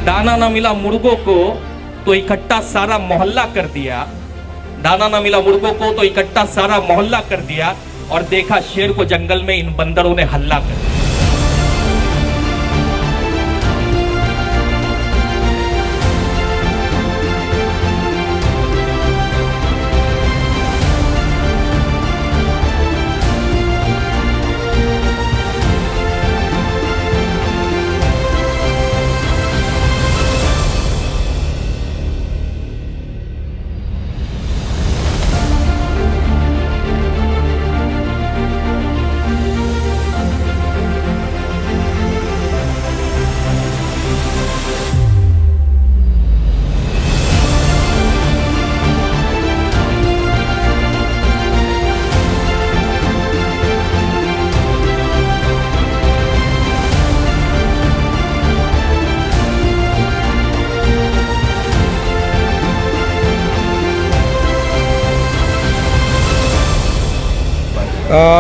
दाना ना मिला मुर्गों को तो इकट्ठा सारा मोहल्ला कर दिया। दाना ना मिला मुर्गों को तो इकट्ठा सारा मोहल्ला कर दिया और देखा शेर को जंगल में इन बंदरों ने हल्ला कर दिया।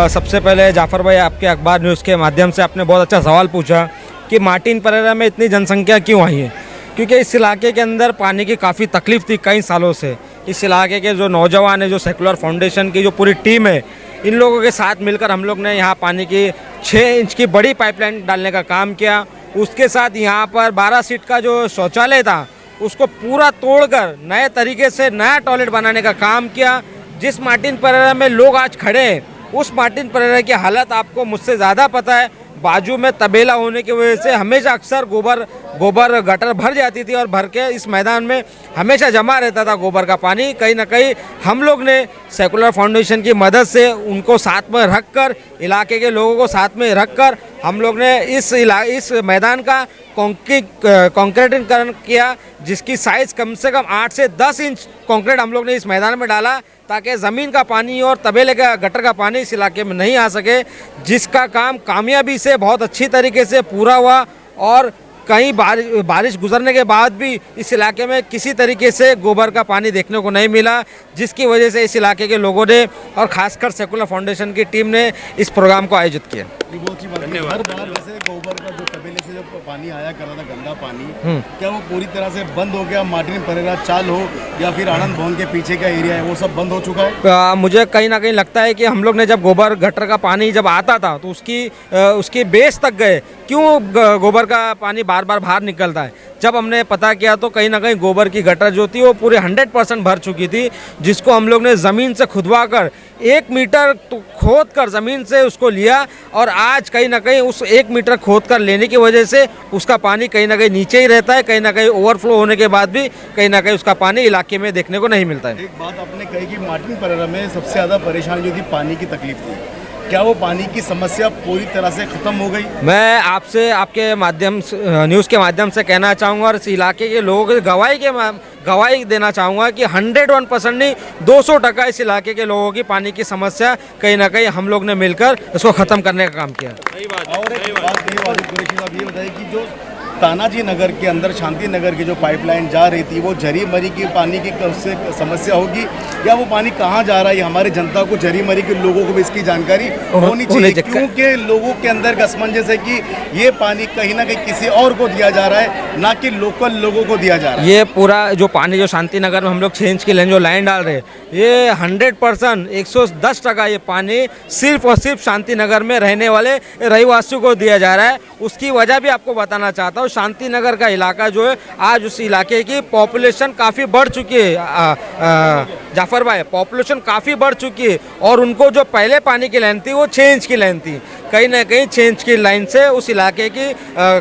सबसे पहले जाफ़र भाई, आपके अखबार न्यूज़ के माध्यम से आपने बहुत अच्छा सवाल पूछा कि मार्टिन परेरा में इतनी जनसंख्या क्यों आई है। क्योंकि इस इलाके के अंदर पानी की काफ़ी तकलीफ़ थी कई सालों से। इस इलाके के जो नौजवान है, जो सेकुलर फाउंडेशन की जो पूरी टीम है, इन लोगों के साथ मिलकर हम लोग ने यहाँ पानी की 6 इंच की बड़ी पाइपलाइन डालने का काम किया। उसके साथ यहाँ पर 12 सीट का जो शौचालय था उसको पूरा तोड़कर नए तरीके से नया टॉयलेट बनाने का काम किया। जिस मार्टिन परेरा में लोग आज खड़े हैं, उस मार्टिन परेरा की हालत आपको मुझसे ज़्यादा पता है। बाजू में तबेला होने की वजह से हमेशा अक्सर गोबर गटर भर जाती थी और भर के इस मैदान में हमेशा जमा रहता था गोबर का पानी। कहीं ना कहीं हम लोग ने सेकुलर फाउंडेशन की मदद से उनको साथ में रखकर, इलाके के लोगों को साथ में रखकर हम लोग ने इस मैदान का कंक्रीटीकरण किया, जिसकी साइज़ कम से कम 8 से 10 इंच कंक्रीट हम लोग ने इस मैदान में डाला ताकि ज़मीन का पानी और तबेले का गटर का पानी इस इलाके में नहीं आ सके, जिसका काम कामयाबी से बहुत अच्छी तरीके से पूरा हुआ। और कहीं बारिश गुजरने के बाद भी इस इलाके में किसी तरीके से गोबर का पानी देखने को नहीं मिला, जिसकी वजह से इस इलाके के लोगों ने और ख़ासकर सेकुलर फाउंडेशन की टीम ने इस प्रोग्राम को आयोजित किया। हर बार वैसे गोबर का जो तबेले से जब पानी आया कर रहा था, गंदा पानी, क्या वो पूरी तरह से बंद हो गया? मार्टिन परेरा चाल हो या फिर आनंद भवन के पीछे का एरिया है, वो सब बंद हो चुका है? मुझे कहीं ना कहीं लगता है कि हम लोग ने जब गोबर गटर का पानी जब आता था तो उसकी बेस तक गए। क्यों गोबर का पानी बार बार बाहर निकलता है? जब हमने पता किया तो कहीं ना कहीं गोबर की गटर जो थी वो पूरे 100% भर चुकी थी, जिसको हम लोग ने ज़मीन से खुदवा कर 1 मीटर खोद कर ज़मीन से उसको लिया। और आज कहीं ना कहीं उस 1 मीटर खोद कर लेने की वजह से उसका पानी कहीं ना कहीं नीचे ही रहता है। कहीं ना कहीं ओवरफ्लो होने के बाद भी कहीं ना कहीं उसका पानी इलाके में देखने को नहीं मिलता है। एक बात आपने कही कि मार्टिन परेरा में सबसे ज़्यादा परेशानी जो थी पानी की तकलीफ थी, क्या वो पानी की समस्या पूरी तरह से ख़त्म हो गई? मैं आपसे आपके माध्यम से न्यूज़ के माध्यम से कहना चाहूँगा और इस इलाके के लोगों की गवाही देना चाहूँगा कि 101% नहीं 200% इस इलाके के लोगों की पानी की समस्या कहीं ना कहीं हम लोग ने मिलकर इसको ख़त्म करने का काम किया। और एक बात ये बताइए कि जो तानाजी नगर के अंदर शांति नगर की जो पाइपलाइन जा रही थी, वो झरी मरी की पानी की उससे समस्या होगी या वो पानी कहाँ जा रहा है? हमारे जनता को, झरी मरी के लोगों को भी इसकी जानकारी होनी चाहिए, क्योंकि लोगों के अंदर असमंजस है कि ये पानी कहीं ना कहीं किसी और को दिया जा रहा है, ना कि लोकल लोगों को दिया जा रहा है। ये पूरा जो पानी जो शांति नगर में हम लोग 6 इंच की लाइन जो लाइन डाल रहे हैं, ये 100% 110% ये पानी सिर्फ और सिर्फ शांति नगर में रहने वाले रहीवासियों को दिया जा रहा है। उसकी वजह भी आपको बताना चाहता हूँ। शांति नगर का इलाका जो है, आज उस इलाके की पॉपुलेशन काफ़ी बढ़ चुकी है। जाफ़र भाई, पॉपुलेशन काफ़ी बढ़ चुकी है और उनको जो पहले पानी की लाइन थी वो 6 इंच की लाइन थी। कहीं ना कहीं 6 इंच की लाइन से उस इलाके की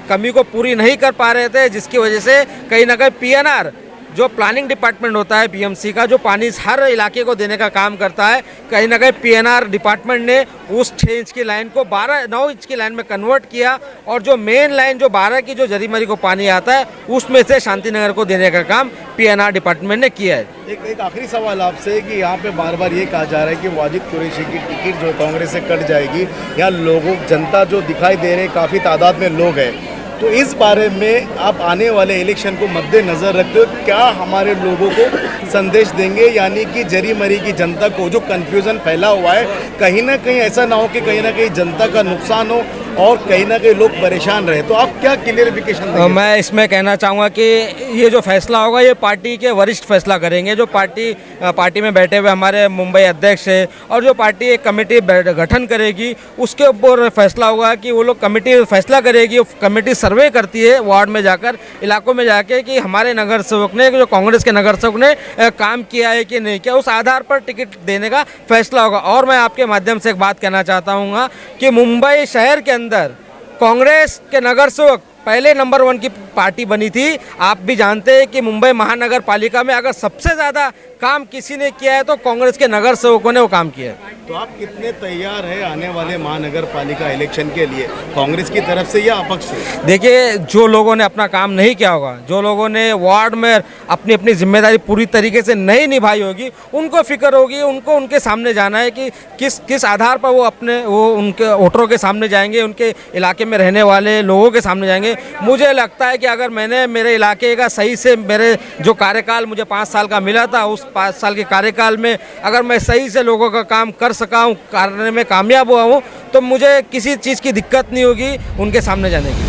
कमी को पूरी नहीं कर पा रहे थे, जिसकी वजह से कहीं ना कहीं PNR जो प्लानिंग डिपार्टमेंट होता है BMC का, जो पानी हर इलाके को देने का काम करता है, कहीं ना कहीं PNR डिपार्टमेंट ने उस 6 इंच की लाइन को 9 इंच की लाइन में कन्वर्ट किया और जो मेन लाइन जो 12 की जो जरी मरी को पानी आता है उसमें से शांति नगर को देने का काम PNR डिपार्टमेंट ने किया है। एक आखिरी सवाल आपसे कि यहाँ पे बार बार ये कहा जा रहा है कि वाजिद कुरैशी की टिकट जो कांग्रेस से कट जाएगी, यहाँ लोगों जनता जो दिखाई दे रहे काफ़ी तादाद में लोग हैं, तो इस बारे में आप आने वाले इलेक्शन को मद्देनज़र रखते हो क्या हमारे लोगों को संदेश देंगे? यानी कि जरी मरी की जनता को जो कन्फ्यूज़न फैला हुआ है, कहीं ना कहीं ऐसा ना हो कि कहीं ना कहीं जनता का नुकसान हो और कहीं ना कहीं लोग परेशान रहे, तो आप क्या क्लियरिफिकेशन देंगे? मैं इसमें कहना चाहूँगा कि ये जो फैसला होगा ये पार्टी के वरिष्ठ फैसला करेंगे। जो पार्टी में बैठे हुए हमारे मुंबई अध्यक्ष है और जो पार्टी एक कमेटी गठन करेगी उसके ऊपर फैसला होगा कि वो लोग कमेटी फैसला करेगी। कमेटी सर्वे करती है वार्ड में जाकर, इलाकों में जाके कि हमारे नगर सेवक ने, जो कांग्रेस के नगर सेवक ने काम किया है कि नहीं किया, उस आधार पर टिकट देने का फैसला होगा। और मैं आपके माध्यम से एक बात कहना चाहता हूँ कि मुंबई शहर के अंदर कांग्रेस के नगर सेवक पहले नंबर 1 की पार्टी बनी थी। आप भी जानते हैं कि मुंबई महानगर पालिका में अगर सबसे ज़्यादा काम किसी ने किया है तो कांग्रेस के नगर सेवकों ने वो काम किया है। तो आप कितने तैयार हैं आने वाले महानगर पालिका इलेक्शन के लिए, कांग्रेस की तरफ से या अपक्ष से? देखिए, जो लोगों ने अपना काम नहीं किया होगा, जो लोगों ने वार्ड में अपनी अपनी जिम्मेदारी पूरी तरीके से नहीं निभाई होगी, उनको फिक्र होगी, उनको उनके सामने जाना है कि किस आधार पर वो उनके वोटरों के सामने जाएंगे, उनके इलाके में रहने वाले लोगों के सामने जाएंगे। मुझे लगता है कि अगर मैंने मेरे इलाके का सही से, मेरे जो कार्यकाल मुझे 5 साल का मिला था, उस 5 साल के कार्यकाल में अगर मैं सही से लोगों का काम कर सका हूँ, करने में कामयाब हुआ हूँ, तो मुझे किसी चीज़ की दिक्कत नहीं होगी उनके सामने जाने की।